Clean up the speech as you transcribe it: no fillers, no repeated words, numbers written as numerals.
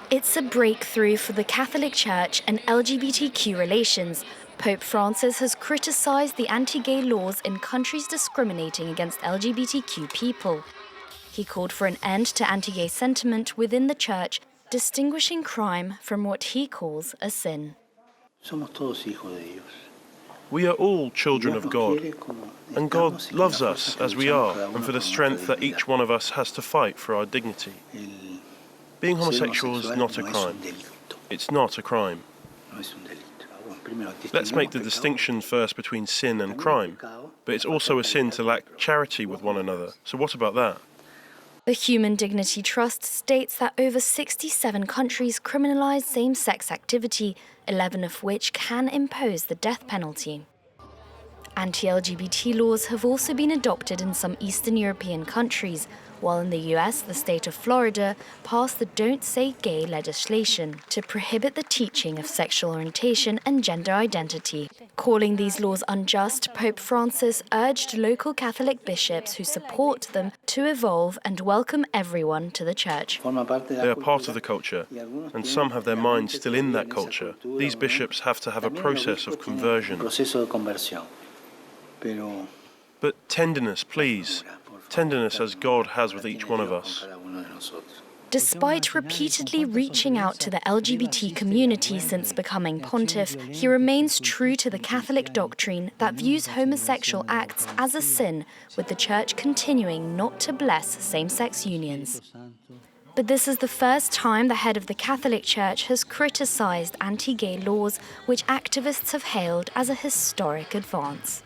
It's a breakthrough for the Catholic Church and LGBTQ relations. Pope Francis has criticised the anti-gay laws in countries discriminating against LGBTQ people. He called for an end to anti-gay sentiment within the Church, distinguishing crime from what he calls a sin. We are all children of God, and God loves us as we are and for the strength that each one of us has to fight for our dignity. Being homosexual is not a crime. It's not a crime. Let's make the distinction first between sin and crime, but it's also a sin to lack charity with one another. So what about that? The Human Dignity Trust states that over 67 countries criminalise same-sex activity, 11 of which can impose the death penalty. Anti-LGBT laws have also been adopted in some Eastern European countries, while in the US, the state of Florida passed the Don't Say Gay legislation to prohibit the teaching of sexual orientation and gender identity. Calling these laws unjust, Pope Francis urged local Catholic bishops who support them to evolve and welcome everyone to the Church. They are part of the culture, and some have their minds still in that culture. These bishops have to have a process of conversion. But tenderness, please. Tenderness as God has with each one of us. Despite repeatedly reaching out to the LGBT community since becoming pontiff, he remains true to the Catholic doctrine that views homosexual acts as a sin, with the Church continuing not to bless same-sex unions. But this is the first time the head of the Catholic Church has criticised anti-gay laws, which activists have hailed as a historic advance.